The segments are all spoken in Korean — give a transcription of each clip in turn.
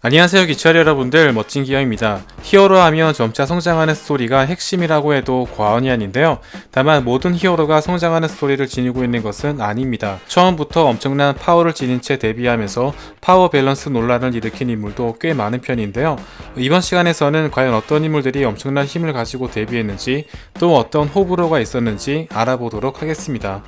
안녕하세요 기철 여러분들, 멋진 기영입니다. 히어로 하면 점차 성장하는 스토리가 핵심이라고 해도 과언이 아닌데요. 다만 모든 히어로가 성장하는 스토리를 지니고 있는 것은 아닙니다. 처음부터 엄청난 파워를 지닌 채 데뷔하면서 파워 밸런스 논란을 일으킨 인물도 꽤 많은 편인데요. 이번 시간에서는 과연 어떤 인물들이 엄청난 힘을 가지고 데뷔했는지, 또 어떤 호불호가 있었는지 알아보도록 하겠습니다.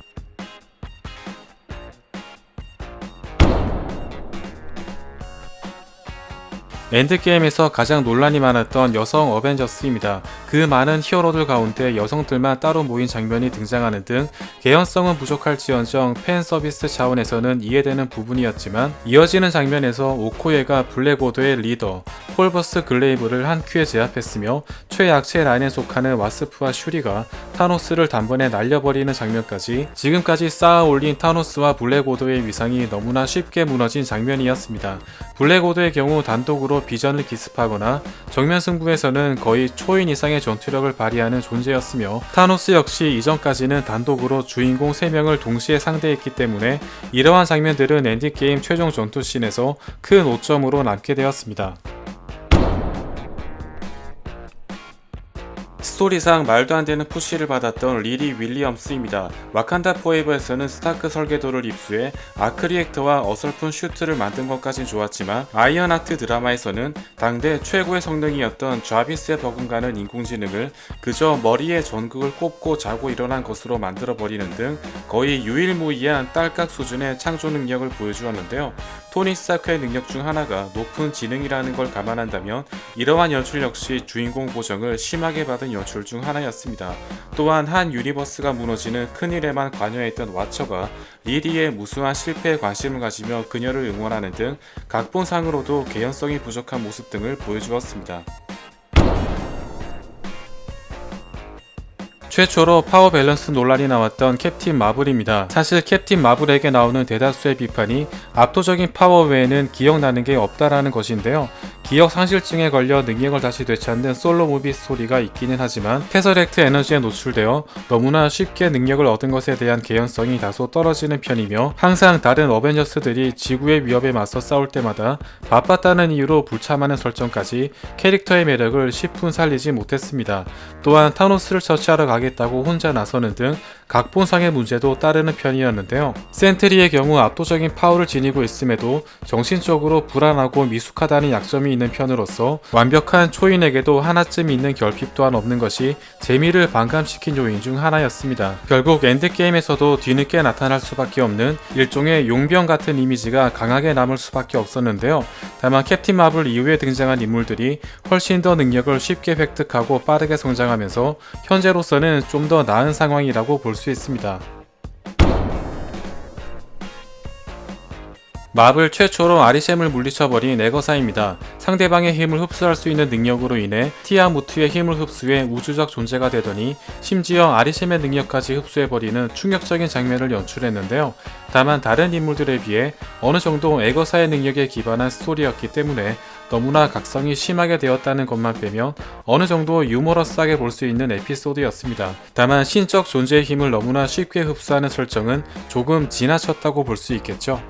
엔드게임에서 가장 논란이 많았던 여성 어벤져스입니다. 그 많은 히어로들 가운데 여성들만 따로 모인 장면이 등장하는 등 개연성은 부족할지언정 팬서비스 차원에서는 이해되는 부분이었지만, 이어지는 장면에서 오코예가 블랙오더의 리더 폴버스 글레이브를 한 큐에 제압했으며, 최약체 라인에 속하는 와스프와 슈리가 타노스를 단번에 날려버리는 장면까지 지금까지 쌓아 올린 타노스와 블랙오더의 위상이 너무나 쉽게 무너진 장면이었습니다. 블랙오더의 경우 단독으로 비전을 기습하거나 정면 승부에서는 거의 초인 이상의 전투력을 발휘하는 존재였으며, 타노스 역시 이전까지는 단독으로 주인공 3명을 동시에 상대했기 때문에 이러한 장면들은 엔드게임 최종 전투씬에서 큰 오점으로 남게 되었습니다. 스토리상 말도 안 되는 푸시를 받았던 리리 윌리엄스입니다. 와칸다 포에버에서는 스타크 설계도를 입수해 아크리액터와 어설픈 슈트를 만든 것까진 좋았지만, 아이언하트 드라마에서는 당대 최고의 성능이었던 좌비스에 버금가는 인공지능을 그저 머리에 전극을 꼽고 자고 일어난 것으로 만들어버리는 등 거의 유일무이한 딸깍 수준의 창조 능력을 보여주었는데요. 토니 스타크의 능력 중 하나가 높은 지능이라는 걸 감안한다면 이러한 연출 역시 주인공 보정을 심하게 받은 연출 중 하나였습니다. 또한 한 유니버스가 무너지는 큰일에만 관여했던 와처가 리리의 무수한 실패에 관심을 가지며 그녀를 응원하는 등 각본상으로도 개연성이 부족한 모습 등을 보여주었습니다. 최초로 파워 밸런스 논란이 나왔던 캡틴 마블입니다. 사실 캡틴 마블에게 나오는 대다수의 비판이 압도적인 파워 외에는 기억나는 게 없다라는 것인데요. 기억 상실증에 걸려 능력을 다시 되찾는 솔로 무비 스토리가 있기는 하지만 테서렉트 에너지에 노출되어 너무나 쉽게 능력을 얻은 것에 대한 개연성이 다소 떨어지는 편이며, 항상 다른 어벤져스들이 지구의 위협에 맞서 싸울 때마다 바빴다는 이유로 불참하는 설정까지 캐릭터의 매력을 10분 살리지 못했습니다. 또한 타노스를 처치하러 가겠다고 혼자 나서는 등 각본상의 문제도 따르는 편이었는데요. 센트리의 경우 압도적인 파워를 지니고 있음에도 정신적으로 불안하고 미숙하다는 약점이 있는 편으로서 완벽한 초인에게도 하나쯤 있는 결핍 또한 없는 것이 재미를 반감시킨 요인 중 하나였습니다. 결국 엔드게임에서도 뒤늦게 나타날 수밖에 없는 일종의 용병 같은 이미지가 강하게 남을 수밖에 없었는데요. 다만 캡틴 마블 이후에 등장한 인물들이 훨씬 더 능력을 쉽게 획득하고 빠르게 성장하면서 현재로서는 좀 더 나은 상황이라고 볼 수 있습니다. 마블 최초로 아리셈을 물리쳐버린 에거사입니다. 상대방의 힘을 흡수할 수 있는 능력으로 인해 티아무트의 힘을 흡수해 우주적 존재가 되더니 심지어 아리셈의 능력까지 흡수해버리는 충격적인 장면을 연출했는데요. 다만 다른 인물들에 비해 어느 정도 에거사의 능력에 기반한 스토리였기 때문에 너무나 각성이 심하게 되었다는 것만 빼면 어느 정도 유머러스하게 볼 수 있는 에피소드였습니다. 다만 신적 존재의 힘을 너무나 쉽게 흡수하는 설정은 조금 지나쳤다고 볼 수 있겠죠.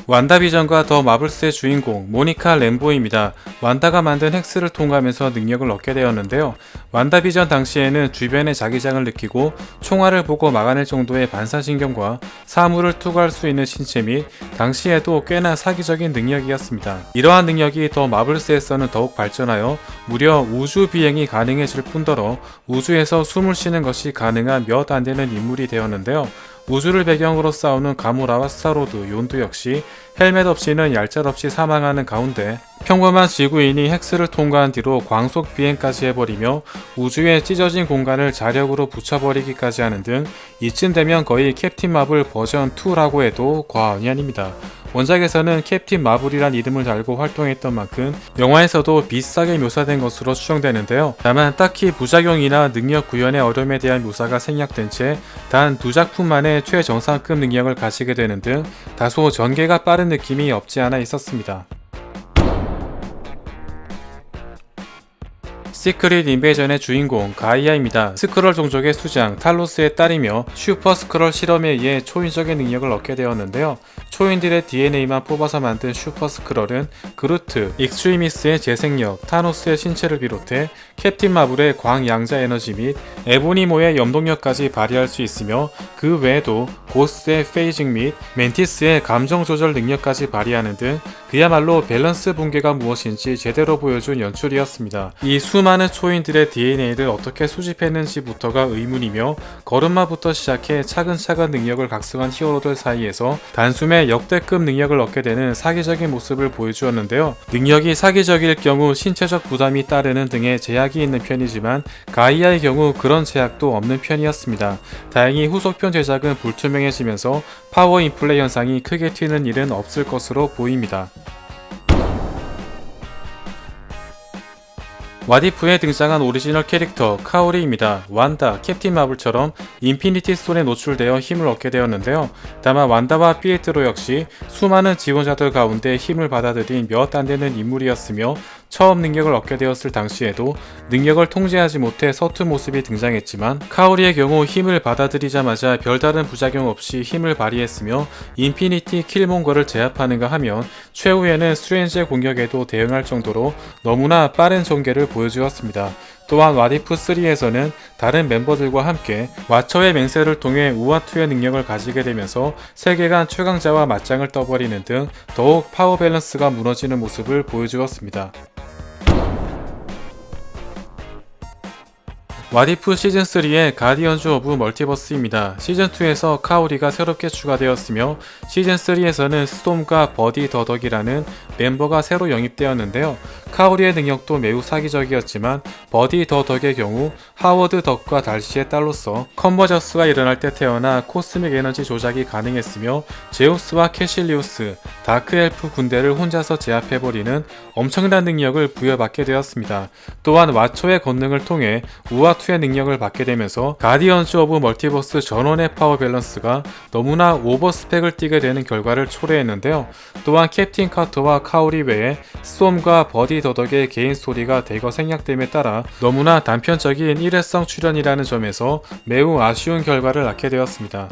완다비전과 더 마블스의 주인공 모니카 램보입니다. 완다가 만든 헥스를 통과하면서 능력을 얻게 되었는데요. 완다비전 당시에는 주변의 자기장을 느끼고 총알을 보고 막아낼 정도의 반사신경과 사물을 투과할 수 있는 신체 및 당시에도 꽤나 사기적인 능력이었습니다. 이러한 능력이 더 마블스에서는 더욱 발전하여 무려 우주 비행이 가능해질 뿐더러 우주에서 숨을 쉬는 것이 가능한 몇 안 되는 인물이 되었는데요. 우주를 배경으로 싸우는 가모라와 스타로드, 욘도 역시 헬멧 없이는 얄짤없이 사망하는 가운데 평범한 지구인이 헥스를 통과한 뒤로 광속 비행까지 해버리며 우주의 찢어진 공간을 자력으로 붙여버리기까지 하는 등 이쯤 되면 거의 캡틴 마블 버전 2라고 해도 과언이 아닙니다. 원작에서는 캡틴 마블이란 이름을 달고 활동했던 만큼 영화에서도 비슷하게 묘사된 것으로 추정되는데요. 다만 딱히 부작용이나 능력 구현의 어려움에 대한 묘사가 생략된 채 단 2작품 만에 최정상급 능력을 가지게 되는 등 다소 전개가 빠른 느낌이 없지 않아 있었습니다. 시크릿 인베이전의 주인공 가이아입니다. 스크롤 종족의 수장 탈로스의 딸이며 슈퍼 스크롤 실험에 의해 초인적인 능력을 얻게 되었는데요. 초인들의 DNA만 뽑아서 만든 슈퍼 스크롤은 그루트, 익스트리미스의 재생력, 타노스의 신체를 비롯해 캡틴 마블의 광양자 에너지 및 에보니모의 염동력까지 발휘할 수 있으며 그 외에도 고스트의 페이징 및 멘티스의 감정 조절 능력까지 발휘하는 등 그야말로 밸런스 붕괴가 무엇인지 제대로 보여준 연출이었습니다. 이 수많은 초인들의 DNA를 어떻게 수집했는지부터가 의문이며 걸음마부터 시작해 차근차근 능력을 각성한 히어로들 사이에서 단숨에 역대급 능력을 얻게 되는 사기적인 모습을 보여주었는데요. 능력이 사기적일 경우 신체적 부담이 따르는 등의 제약이 있는 편이지만 가이아의 경우 그런 제약도 없는 편이었습니다. 다행히 후속편 제작은 불투명해지면서 파워 인플레 현상이 크게 튀는 일은 없을 것으로 보입니다. 왓이프에 등장한 오리지널 캐릭터 카오리입니다. 완다, 캡틴 마블처럼 인피니티 스톤에 노출되어 힘을 얻게 되었는데요. 다만 완다와 피에트로 역시 수많은 지원자들 가운데 힘을 받아들인 몇 안 되는 인물이었으며 처음 능력을 얻게 되었을 당시에도 능력을 통제하지 못해 서툰 모습이 등장했지만 카오리의 경우 힘을 받아들이자마자 별다른 부작용 없이 힘을 발휘했으며 인피니티 킬몬거를 제압하는가 하면 최후에는 스트레인지의 공격에도 대응할 정도로 너무나 빠른 전개를 보여주었습니다. 또한 왓이프3에서는 다른 멤버들과 함께 와처의 맹세를 통해 우아투의 능력을 가지게 되면서 세계관 최강자와 맞짱을 떠버리는 등 더욱 파워 밸런스가 무너지는 모습을 보여주었습니다. 왓이프 시즌3의 가디언즈 오브 멀티버스입니다. 시즌2에서 카오리가 새롭게 추가되었으며 시즌3에서는 스톰과 버디 더덕이라는 멤버가 새로 영입되었는데요. 카오리의 능력도 매우 사기적이었지만 버디 더덕의 경우 하워드 덕과 달시의 딸로서 컨버저스가 일어날 때 태어나 코스믹 에너지 조작이 가능했으며 제우스와 캐실리우스, 다크엘프 군대를 혼자서 제압해버리는 엄청난 능력을 부여받게 되었습니다. 또한 와초의 권능을 통해 우아투의 능력을 받게 되면서 가디언즈 오브 멀티버스 전원의 파워 밸런스가 너무나 오버스펙을 띠게 되는 결과를 초래했는데요. 또한 캡틴 카터와 카오리 외에 스톰과 버디 더덕의 개인 스토리가 대거 생략됨에 따라 너무나 단편적인 일회성 출연이라는 점에서 매우 아쉬운 결과를 낳게 되었습니다.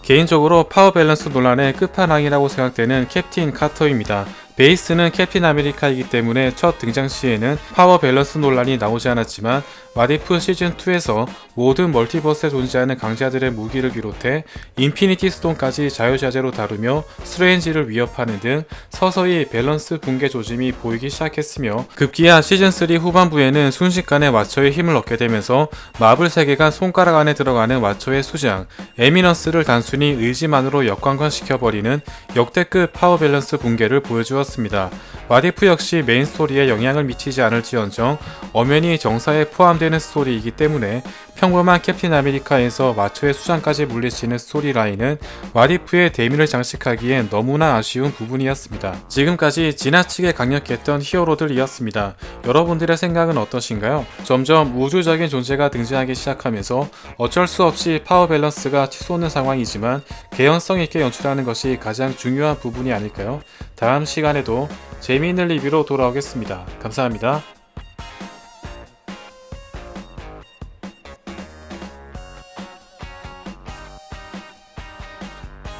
개인적으로 파워 밸런스 논란의 끝판왕이라고 생각되는 캡틴 카터입니다. 베이스는 캡틴 아메리카이기 때문에 첫 등장 시에는 파워 밸런스 논란이 나오지 않았지만 왓이프 시즌2에서 모든 멀티버스에 존재하는 강자들의 무기를 비롯해 인피니티 스톤까지 자유자재로 다루며 스트레인지를 위협하는 등 서서히 밸런스 붕괴 조짐이 보이기 시작했으며 급기야 시즌3 후반부에는 순식간에 와처의 힘을 얻게 되면서 마블 세계관 손가락 안에 들어가는 와처의 수장 에미넌스를 단순히 의지만으로 역광관시켜버리는 역대급 파워 밸런스 붕괴를 보여주었습니다. 왓이프 역시 메인 스토리에 영향을 미치지 않을지언정 엄연히 정사에 포함되는 스토리이기 때문에 평범한 캡틴 아메리카에서 와초의 수장까지 물리치는 스토리라인은 왓이프의 대미를 장식하기엔 너무나 아쉬운 부분이었습니다. 지금까지 지나치게 강력했던 히어로들이었습니다. 여러분들의 생각은 어떠신가요? 점점 우주적인 존재가 등장하기 시작하면서 어쩔 수 없이 파워 밸런스가 치솟는 상황이지만 개연성 있게 연출하는 것이 가장 중요한 부분이 아닐까요? 다음 시간에도 재미있는 리뷰로 돌아오겠습니다. 감사합니다.